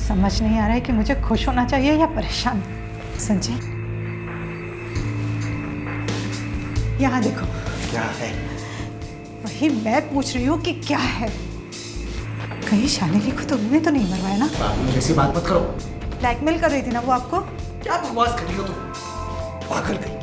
समझ नहीं आ रहा है कि मुझे खुश होना चाहिए या परेशान। संजय, यहाँ देखो। क्या है? वही मैं पूछ रही हूँ कि क्या है। कहीं शालिनी को तुमने तो नहीं मरवाया ना? मुझे ऐसी बात मत करो। ब्लैकमेल कर रही थी ना वो आपको? क्या बकवास कर रही हो तुम? पागल कहीं की।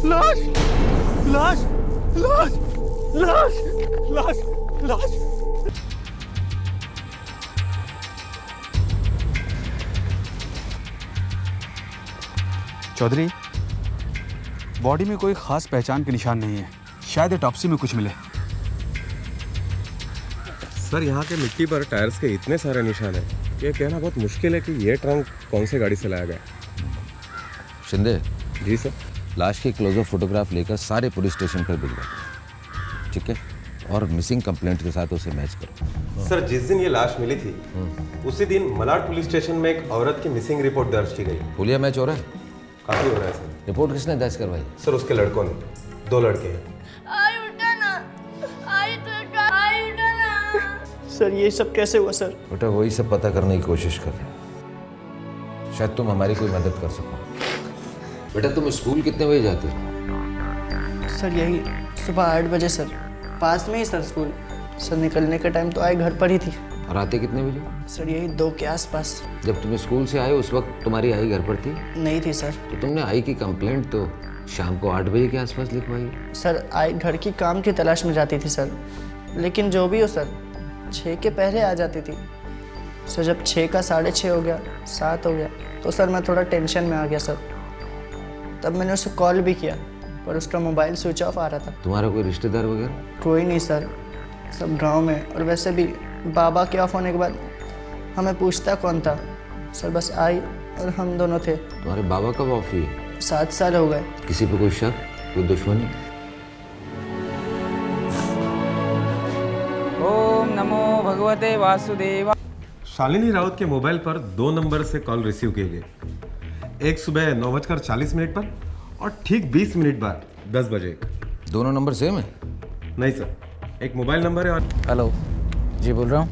लाश लाश लाश लाश लाश लाश। चौधरी, बॉडी में कोई खास पहचान के निशान नहीं है। शायद ऑटोप्सी में कुछ मिले। सर, यहाँ के मिट्टी पर टायर्स के इतने सारे निशान हैं कि ये कहना बहुत मुश्किल है कि ये ट्रंक कौन से गाड़ी से लाया गया। शिंदे जी सर। लाश की क्लोजअप फोटोग्राफ लेकर सारे पुलिस स्टेशन पर भिजवा, ठीक है? और मिसिंग कंप्लेंट के साथ उसे मैच करो। सर, जिस दिन ये लाश मिली थी उसी दिन मलाड पुलिस स्टेशन में एक औरत की मिसिंग रिपोर्ट दर्ज की गई। पुलिया मैच हो रहा है? काफी हो रहा है सर। रिपोर्ट किसने दर्ज करवाई? सर, उसके लड़कों ने। 2 लड़के हैं। आई उठा ना, आई उठा ना। सर ये सब कैसे हुआ सर? बेटा वही सब पता करने की कोशिश कर रहे हैं। शायद तुम हमारी कोई मदद कर सको। बेटा तुम स्कूल कितने बजे जाते हो? सर यही सुबह 8 बजे सर। पास में ही सर स्कूल। सर निकलने का टाइम तो आए घर पर ही थी। और आते कितने बजे? सर यही 2 के आसपास। जब तुम स्कूल से आए उस वक्त तुम्हारी आई घर पर थी? नहीं थी सर। तो तुमने आई की कंप्लेंट तो शाम को 8 बजे के आसपास लिखवाई। सर आई घर की काम की तलाश में जाती थी सर। लेकिन जो भी हो सर, 6 के पहले आ जाती थी। सर जब 6 का 6:30 हो गया, 7 हो गया, तो सर मैं थोड़ा टेंशन में आ गया सर। तब मैंने उसे कॉल भी किया पर उसका मोबाइल स्विच ऑफ आ रहा था। तुम्हारा कोई रिश्तेदार वगैरह? कोई नहीं सर, सब गांव में। और वैसे भी बाबा के ऑफ होने के बाद हमें पूछता कौन था सर? बस आई और हम दोनों थे। तुम्हारे बाबा कब ऑफ हुई? 7 साल हो गए। किसी पे कोई शक, कोई दुश्मनी? ओम नमो भगवते वासुदेवा। शालिनी राउत के मोबाइल पर 2 नंबर से कॉल रिसीव किए गए। एक सुबह 9:40 पर और ठीक 20 मिनट बाद 10 बजे। दोनों नंबर सेम है? नहीं सर, एक मोबाइल नंबर है और हेलो जी, बोल रहा हूँ।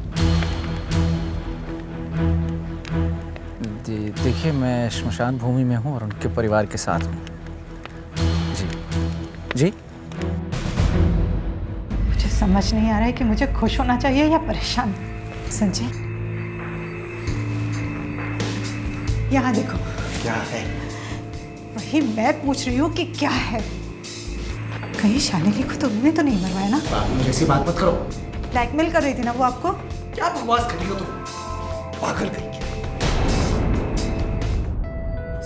देखिए मैं श्मशान भूमि में हूँ और उनके परिवार के साथ हूँ। जी जी। मुझे समझ नहीं आ रहा है कि मुझे खुश होना चाहिए या परेशान। संजय, यहाँ देखो। क्या है? वही मैं पूछ रही हूँ कि क्या है। कहीं शालिनी को तुमने तो नहीं मरवाया ना? मुझे ऐसी बात मत करो। ब्लैकमेल कर रही थी ना वो आपको? क्या बकवास कर रही हो तुम? पागल कहीं की।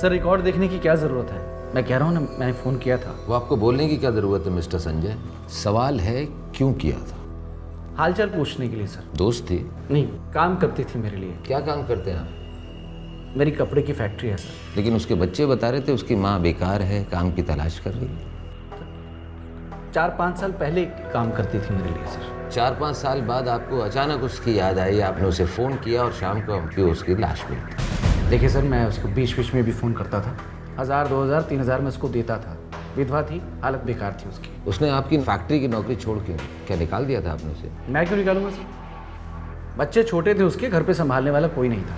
सर रिकॉर्ड देखने की क्या ज़रूरत है? मैं कह रहा हूँ ना, मैंने फ़ोन किया था। वो आपको बोलने की क्या ज़रूरत है मिस्टर संजय? सवाल है क्यों किया था? हालचाल पूछने के लिए सर। दोस्त थी? नहीं, काम करती थी मेरे लिए। क्या काम करते हैं आप? मेरी कपड़े की फैक्ट्री है सर। लेकिन उसके बच्चे बता रहे थे उसकी माँ बेकार है, काम की तलाश कर रही है। 4-5 साल पहले काम करती थी मेरे लिए सर। 4-5 साल बाद आपको अचानक उसकी याद आई, आपने उसे फ़ोन किया और शाम को हमको उसकी लाश मिली। देखिए सर, मैं उसको बीच में भी फ़ोन करता था। 1000, 2000, 3000 में उसको देता था। विधवा थी, हालत बेकार थी उसकी। उसने आपकी फैक्ट्री की नौकरी छोड़ के क्या निकाल दिया था आपने उसे? मैं क्यों निकालूंगा सर? बच्चे छोटे थे उसके, घर पे संभालने वाला कोई नहीं था।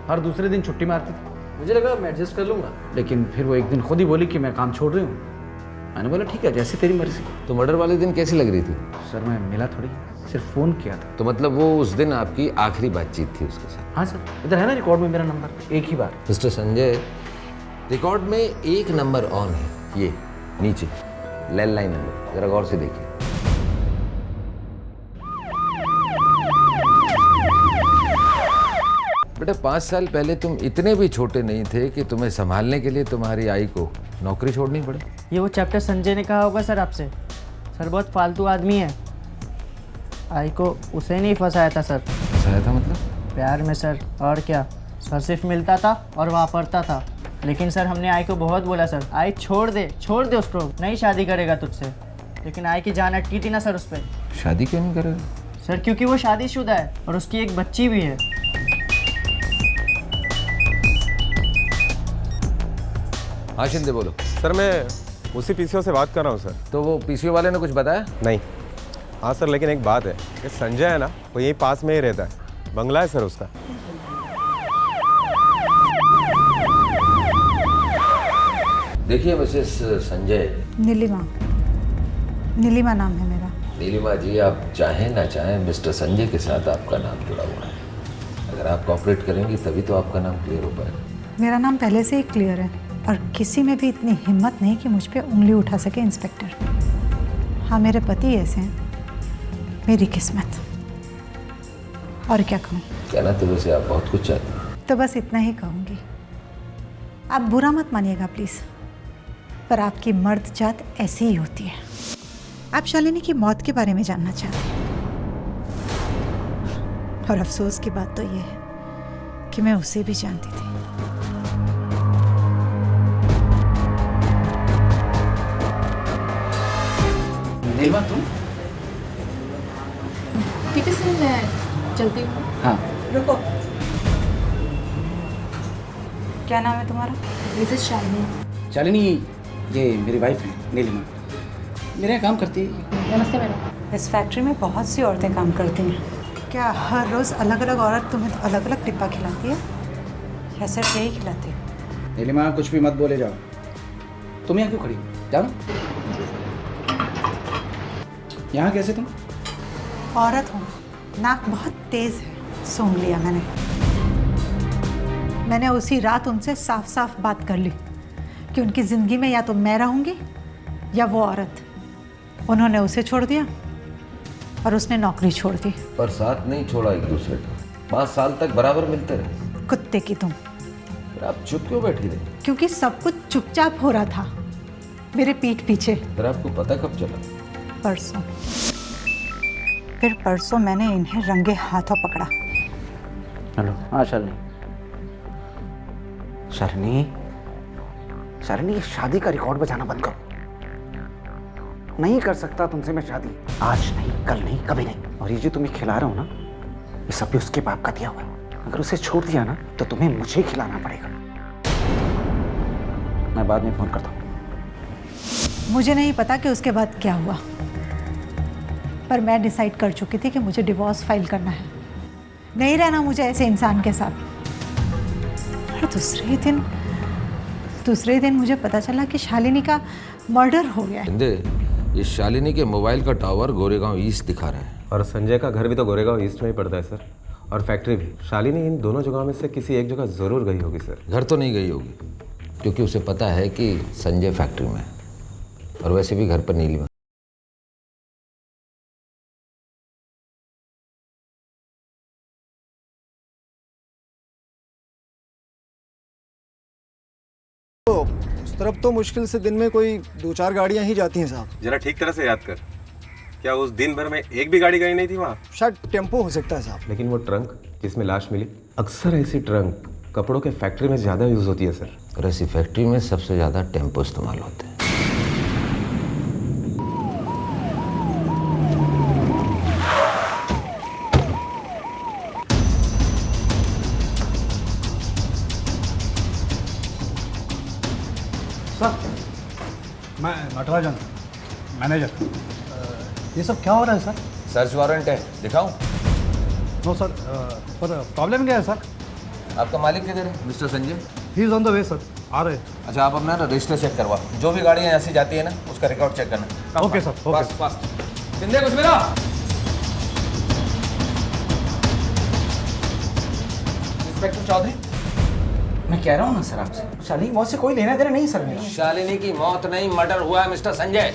हर दूसरे दिन छुट्टी मारती थी। मुझे लगा मैं एडजस्ट कर लूँगा, लेकिन फिर वो एक दिन खुद ही बोली कि मैं काम छोड़ रही हूँ। मैंने बोला ठीक है, जैसे तेरी मर्जी। तो मर्डर वाले दिन कैसी लग रही थी? सर मैं मिला थोड़ी, सिर्फ फ़ोन किया था। तो मतलब वो उस दिन आपकी आखिरी बातचीत थी उसके साथ? हाँ सर, इधर है ना रिकॉर्ड में मेरा नंबर, एक ही बार। मिस्टर संजय, रिकॉर्ड में एक नंबर ऑन है, ये नीचे लैंडलाइन नंबर, जरा गौर से देखिए। बेटा 5 साल पहले तुम इतने भी छोटे नहीं थे कि तुम्हें संभालने के लिए तुम्हारी आई को नौकरी छोड़नी पड़े। ये वो चैप्टर संजय ने कहा होगा सर आपसे। सर बहुत फालतू आदमी है। आई को उसे नहीं फंसाया था सर। फंसाया था मतलब? प्यार में सर, और क्या। सर सिर्फ मिलता था और वापरता था। लेकिन सर हमने आई को बहुत बोला सर, आई छोड़ दे उसको, नहीं शादी करेगा तुझसे। लेकिन आई की जान अटकी थी ना सर उस पर। शादी क्यों नहीं करेगा? सर क्योंकि वो शादीशुदा है और उसकी एक बच्ची भी है। हाँ शिंदे बोलो। सर मैं उसी पीसीओ से बात कर रहा हूँ सर। तो वो पीसीओ वाले ने कुछ बताया? नहीं। हाँ सर, लेकिन एक बात है कि संजय है ना, वो यहीं पास में ही रहता है, बंगला है सर उसका। देखिए मिसेस संजय। नीलिमा नाम है मेरा। नीलिमा जी, आप चाहें ना चाहें मिस्टर संजय के साथ आपका नाम जुड़ा हुआ है। अगर आप कॉपरेट करेंगी तभी तो आपका नाम क्लियर हो पाएगा। मेरा नाम पहले से ही क्लियर है और किसी में भी इतनी हिम्मत नहीं कि मुझ पे उंगली उठा सके इंस्पेक्टर। हाँ, मेरे पति ऐसे हैं, मेरी किस्मत। और क्या कहूँ? कहना तो वैसे आप बहुत कुछ चाहते हैं। तो बस इतना ही कहूँगी। आप बुरा मत मानिएगा प्लीज़, पर आपकी मर्द जात ऐसी ही होती है। आप शालिनी की मौत के बारे में जानना चाहते हैं, और अफसोस की बात तो ये है कि मैं उसे भी जानती थी। नीलिमा तुम? ठीक है सर, मैं चलती हूँ। हाँ। रुको, क्या नाम है तुम्हारा? मिसेस शालिनी। शालिनी, ये मेरी वाइफ है नीलिमा, मेरे यहाँ काम करती है। नमस्ते मैडम। इस फैक्ट्री में बहुत सी औरतें काम करती हैं। क्या हर रोज़ अलग अलग औरत तुम्हें अलग अलग टिप्पा खिलाती है, या सिर्फ यही खिलाती है? नीलिमा कुछ भी मत बोले जाओ। तुम यहाँ क्यों खड़ी हो? जाओ। यहाँ कैसे तुम? औरत हूँ, नाक बहुत तेज़ है, सूंघ लिया मैंने उसी रात उनसे साफ साफ बात कर ली कि उनकी ज़िंदगी में या तो मैं रहूँगी या वो औरत। उन्होंने उसे छोड़ दिया और उसने नौकरी छोड़ दी। पर साथ नहीं छोड़ा एक दूसरे को, 5 साल तक बराबर मिलते रहे। कुत्ते की तुम। फिर आप चुप क्यों बैठी रही? क्योंकि सब कुछ चुपचाप हो रहा था मेरे पीठ पीछे। फिर आपको पता कब चला? परसों। फिर परसों मैंने इन्हें रंगे हाथों पकड़ा। हेलो। हाँ शालिनी। शालिनी, ये शादी का रिकॉर्ड बजाना बंद करो। नहीं कर सकता तुमसे मैं शादी, आज नहीं, कल नहीं, कभी नहीं। और ये जो तुम्हें खिला रहा हूं ना, ये सब भी उसके बाप का दिया हुआ है। अगर उसे छोड़ दिया ना तो तुम्हें मुझे खिलाना पड़ेगा। मैं बाद में फोन करता हूँ। मुझे नहीं पता कि उसके बाद क्या हुआ, पर मैं डिसाइड कर चुकी थी कि मुझे डिवोर्स फाइल करना है। नहीं रहना मुझे ऐसे इंसान के साथ। और दूसरे दिन मुझे पता चला कि शालिनी का मर्डर हो गया है। हिंदे, ये शालिनी के मोबाइल का टावर गोरेगांव ईस्ट दिखा रहा है। और संजय का घर भी तो गोरेगांव ईस्ट में ही पड़ता है सर, और फैक्ट्री भी। शालिनी इन दोनों जगहों में से किसी एक जगह ज़रूर गई होगी सर। घर तो नहीं गई होगी, क्योंकि उसे पता है कि संजय फैक्ट्री में है, और वैसे भी घर पर नीलिमा। उस तरफ तो मुश्किल से दिन में कोई 2-4 गाड़ियां ही जाती हैं साहब। जरा ठीक तरह से याद कर, क्या उस दिन भर में एक भी गाड़ी गई नहीं थी वहाँ? शायद टेम्पो हो सकता है साहब। लेकिन वो ट्रंक जिसमें लाश मिली, अक्सर ऐसी ट्रंक कपड़ों के फैक्ट्री में ज़्यादा यूज़ होती है सर। और ऐसी फैक्ट्री में सबसे ज़्यादा टेम्पो इस्तेमाल होते हैं। मैं नटराजन, मैनेजर। ये सब क्या हो रहा है सर? सर्च वारंट है, दिखाऊं? नो सर, पर प्रॉब्लम क्या है सर? आपका मालिक किधर है? Mister Sanjay? He is on the way sir, आ रहे हैं। अच्छा, आप अपना ना रजिस्टर चेक करवा, जो भी गाड़ियाँ यहाँ से जाती है ना उसका रिकॉर्ड चेक करना। Okay sir, okay. Fast fast. Sanjay कुछ मेरा। इंस्पेक्टर चौधरी, मैं कह रहा हूँ ना सर आपसे, शालिनी की मौत से कोई लेना देना नहीं सर मेरा। शालिनी की मौत नहीं, मर्डर हुआ है मिस्टर संजय।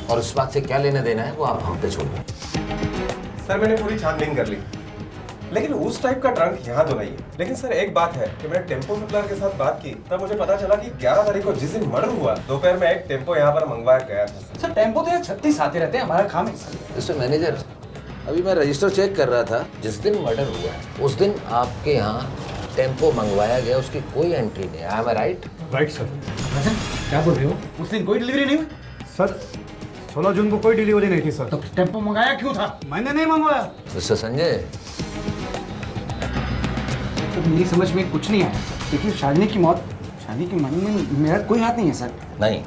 और उस बात से क्या लेना देना है वो आप हम पे छोड़ दें। सर मैंने पूरी छानबीन कर ली, लेकिन उस टाइप का ट्रंक यहाँ तो नहीं है। लेकिन सर एक बात है कि मैंने टेम्पो सप्लायर के साथ बात की, तब मुझे पता चला कि 11 तारीख को जिस दिन मर्डर हुआ दोपहर में एक टेम्पो यहाँ पर मंगवाया गया था। सर टेम्पो तो यहाँ 36 आते रहते हैं, हमारा काम है सर। मिस्टर मैनेजर, अभी मैं रजिस्टर चेक कर रहा था, जिस दिन मर्डर हुआ उस दिन आपके यहाँ टेम्पो मंगवाया गया, उसकी कोई एंट्री नहीं है। Am I right? Right sir. क्या बोल रहे हो? उस दिन कोई डिलीवरी नहीं हुई? सर 16 जून को कोई डिलीवरी नहीं थी सर। तो टेम्पो मंगाया क्यों था? मैंने नहीं मंगवाया। मिस्टर संजय, सर मेरी समझ में कुछ नहीं आया। देखिए शालिनी की मरने में मेरा कोई हाथ नहीं है सर। नहीं,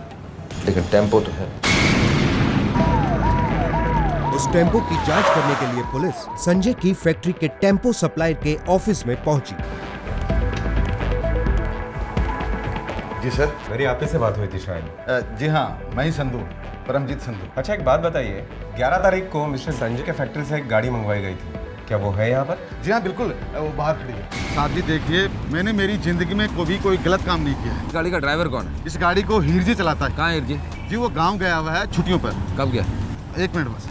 लेकिन टेम्पो तो है। उस टेम्पो की जांच करने के लिए पुलिस संजय की फैक्ट्री के टेम्पो सप्लायर के ऑफिस में पहुंची। जी सर, मेरी आप ही से बात हुई थी शायद। जी हाँ, मैं ही संधू, परमजीत संधू। अच्छा एक बात बताइए, 11 तारीख को मिस्टर संजय के फैक्ट्री से एक गाड़ी मंगवाई गई थी, क्या वो है यहाँ पर? जी हाँ बिल्कुल, वो बाहर खड़ी है। साहब जी देखिए, मैंने मेरी जिंदगी में कभी कोई गलत काम नहीं किया है। गाड़ी का ड्राइवर कौन है? इस गाड़ी को हीरजी चलाता है। कहाँ हिरजी? जी वो गांव गया हुआ है छुट्टियों पर। कब गया? 1 मिनट बस।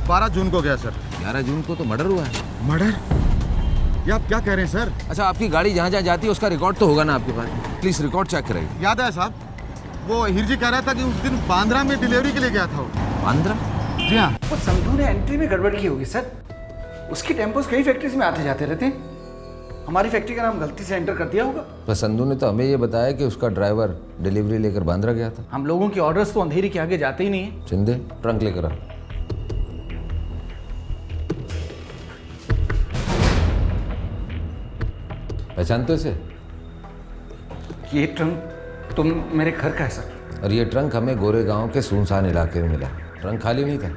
12 जून को गया सर। 11 जून को तो मर्डर हुआ है। मर्डर? ये आप क्या कह रहे हैं सर? अच्छा, आपकी गाड़ी जहाँ जहाँ जाती है उसका रिकॉर्ड तो होगा ना आपके पास? प्लीज रिकॉर्ड चेक कराइए। याद है साहब, वो हीरजी कह रहा था कि उस दिन बांद्रा में डिलीवरी के लिए गया था वो। बांद्रा? जी हाँ। वो संधू ने एंट्री में गड़बड़ की होगी सर। उसकी टेम्पोस कई फैक्ट्रीज में आते जाते रहते हैं। हमारी फैक्ट्री का नाम गलती से एंटर कर दिया होगा। तो संधू ने तो हमें ये बताया कि उसका ड्राइवर डिलीवरी लेकर बांद्रा गया था। हम लोगों की ऑर्डर्स तो अंधेरी के आगे जाते ही नहीं है। शिंदे, ट्रंक लेकर आ। पहचानते हो इसे? ये ट्रंक तो मेरे घर का है सर। और ये ट्रंक हमें गोरे गांव के सुनसान इलाके में मिला। ट्रंक खाली नहीं था,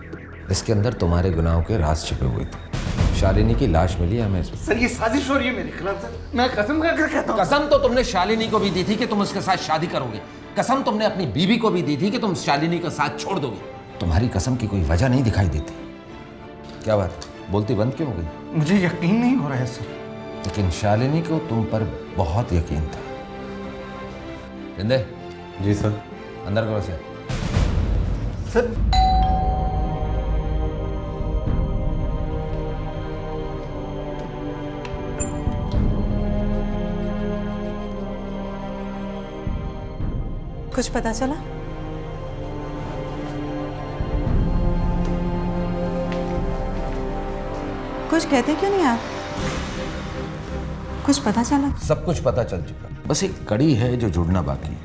इसके अंदर तुम्हारे गुनाहों के राज छिपे हुए थे। शालिनी की लाश मिली हमें इसमें। सर ये साजिश हो रही है मेरे खिलाफ सर। मैं कसम खाकर कहता हूँ। कसम तो तुमने शालिनी को भी दी थी कि तुम उसके साथ शादी करोगे। कसम तुमने अपनी बीवी को भी दी थी कि तुम शालिनी का साथ छोड़ दोगे। तुम्हारी कसम की कोई वजह नहीं दिखाई देती। क्या बात, बोलती बंद क्यों हो गई? मुझे यकीन नहीं हो रहा है सर। लेकिन शालिनी को तुम पर बहुत यकीन था। जिंदे। जी सर। अंदर करो से। सर कुछ पता चला? कुछ कहते क्यों नहीं आप? कुछ पता चला? सब कुछ पता चल चुका, बस एक कड़ी है जो जुड़ना बाकी है।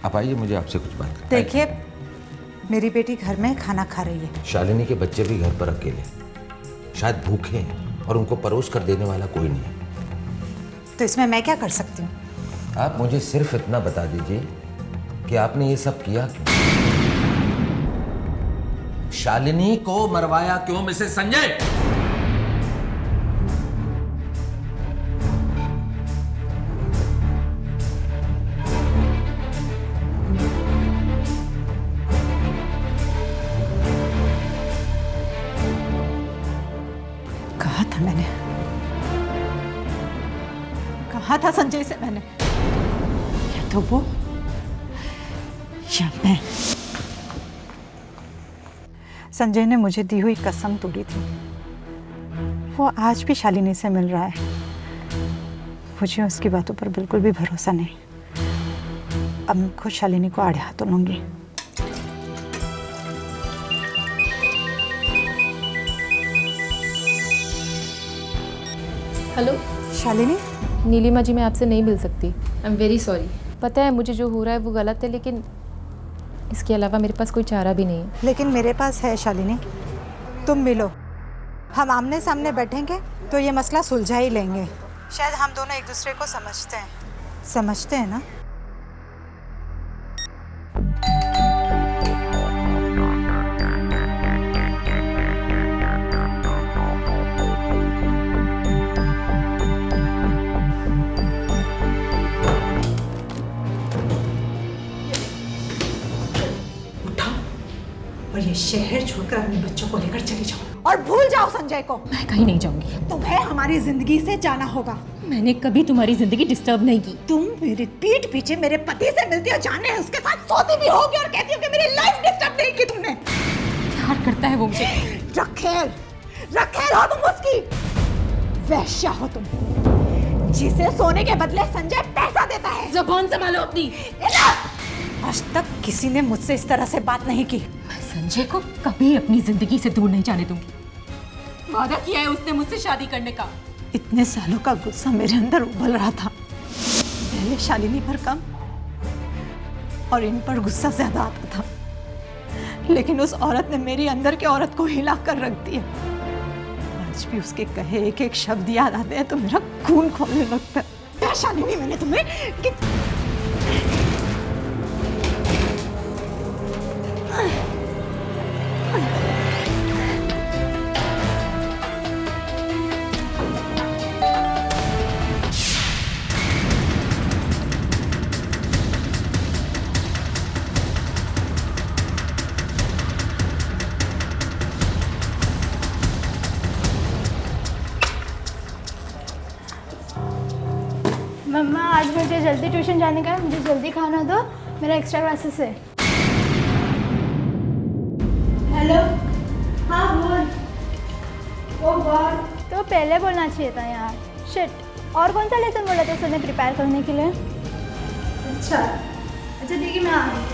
आप आइए, मुझे आपसे कुछ बात करनी है। देखिए, मेरी बेटी घर में खाना खा रही है। शालिनी के बच्चे भी घर पर अकेले, शायद भूखे हैं और उनको परोस कर देने वाला कोई नहीं है। तो इसमें मैं क्या कर सकती हूँ? आप मुझे सिर्फ इतना बता दीजिए कि आपने ये सब किया क्यों? शालिनी को मरवाया क्यों मिसेस संजय? कहा था संजय से मैंने, या तो वो या मैं। संजय ने मुझे दी हुई कसम तोड़ी थी। वो आज भी शालिनी से मिल रहा है। मुझे उसकी बातों पर बिल्कुल भी भरोसा नहीं। अब मैं खुद शालिनी को आड़े हाथों लूंगी। हेलो शालिनी। नीलिमा जी, मैं आपसे नहीं मिल सकती। I am very sorry. पता है मुझे जो हो रहा है वो गलत है, लेकिन इसके अलावा मेरे पास कोई चारा भी नहीं है। लेकिन मेरे पास है शालिनी, तुम मिलो। हम आमने सामने बैठेंगे तो ये मसला सुलझा ही लेंगे। शायद हम दोनों एक दूसरे को समझते हैं ना? और ये शहर छोड़कर अपने बच्चों को लेकर चली जाओ और भूल जाओ संजय को। मैं कहीं नहीं जाऊंगी। तुम्हें हमारी जिंदगी से जाना होगा। मैंने कभी तुम्हारी जिंदगी डिस्टर्ब नहीं की। तुम मेरे पीठ पीछे मेरे पति से मिलती हो, जाने उसके साथ सोती भी होगी और कहती हो कि मेरी लाइफ डिस्टर्ब नहीं की तुमने। प्यार करता है वो मुझे। रखेल हो तुम उसकी। वैश्या हो तुम, जिसे सोने के बदले संजय पैसा देता है। ज़ुबान संभालो अपनी। आज तक किसी ने मुझसे इस तरह से बात नहीं की। मैं संजय को कभी अपनी जिंदगी से दूर नहीं जाने दूंगी। वादा किया है उसने मुझसे शादी करने का। इतने सालों का गुस्सा मेरे अंदर उबल रहा था। पहले शालिनी पर कम और इन पर गुस्सा ज्यादा आता था, लेकिन उस औरत ने मेरी अंदर के औरत को हिला कर रख दिया। आज भी उसके कहे एक एक शब्द याद आते हैं तो मेरा खून खौलने लगता है। शालिनी, मैंने तुम्हें मम्मा, आज मुझे जल्दी ट्यूशन जाने का है, मुझे जल्दी खाना दो, मेरा एक्स्ट्रा क्लासेस है। हेलो, हाँ बोल। ओ गॉड, तो पहले बोलना चाहिए था यार। शिट। और कौन सा लेसन बोला था सर ने प्रिपेयर करने के लिए? अच्छा ठीक है, मैं आ रही हूँ।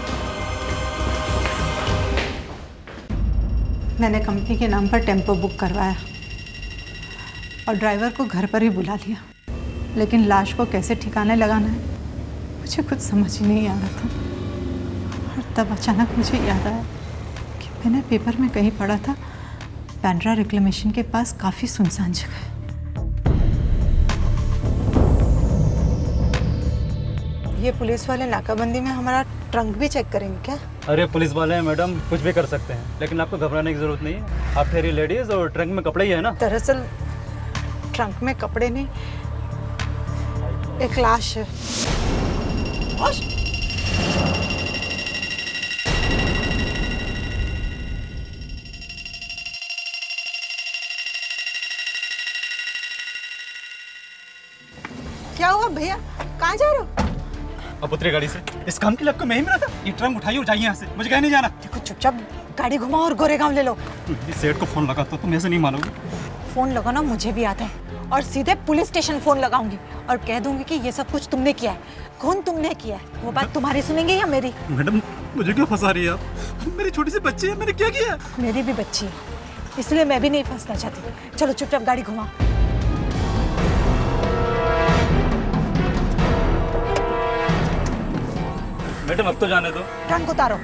मैंने कंपनी के नाम पर टेम्पो बुक करवाया और ड्राइवर को घर पर ही बुला लिया, लेकिन लाश को कैसे ठिकाने लगाना है मुझे कुछ समझ ही नहीं आ रहा था। और तब अचानक मुझे याद आया कि मैंने पेपर में कहीं पढ़ा था बांद्रा रिक्लेमेशन के पास काफ़ी सुनसान जगह है। ये पुलिस वाले नाकाबंदी में हमारा ट्रंक भी चेक करेंगे क्या? अरे पुलिस वाले हैं मैडम, कुछ भी कर सकते हैं, लेकिन आपको घबराने की जरूरत नहीं है। आप ठहरी लेडीज और ट्रंक में कपड़े ही है ना? दरअसल ट्रंक में कपड़े नहीं, एक लाश है। क्या हुआ भैया, कहाँ जा रहे हो? अब उतरे गाड़ी से। इस काम के लिए आपको मैं ही मिला था। ये ट्रंक उठाइए और जाइए यहाँ से, मुझे कहीं नहीं जाना। देखो चुपचाप गाड़ी घुमाओ और गोरेगांव ले लो। इस सेठ को फोन लगा तो तुम ऐसे नहीं मानोगे। फोन लगाना मुझे भी आता है और सीधे पुलिस स्टेशन फोन लगाऊंगी और कह दूंगी कि ये सब कुछ तुमने किया है। कौन तुमने किया है? वो बात तुम्हारी सुनेंगे या मेरी? मैडम, मुझे क्यों फंसा रही है आप? मेरी छोटी सी बच्ची है, मैंने क्या किया? मेरी भी बच्ची है, इसलिए मैं भी नहीं फंसना चाहती। चलो चुपचाप गाड़ी घुमाओ। मैडम अब तो जाने दो। ट्रंक उतारो।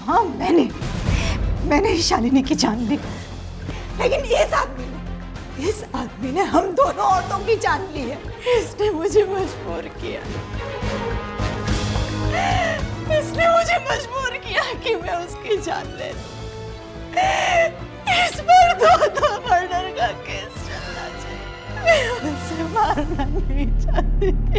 हाँ, मैंने ही शालिनी की जान ली, लेकिन इस आदमी ने हम दोनों औरतों की जान ली है। इसने मुझे मजबूर किया कि मैं उसकी जान ले लूं। इस पर दो मर्डर का केस चलना चाहिए। मैं उसे मारना नहीं चाहती थी।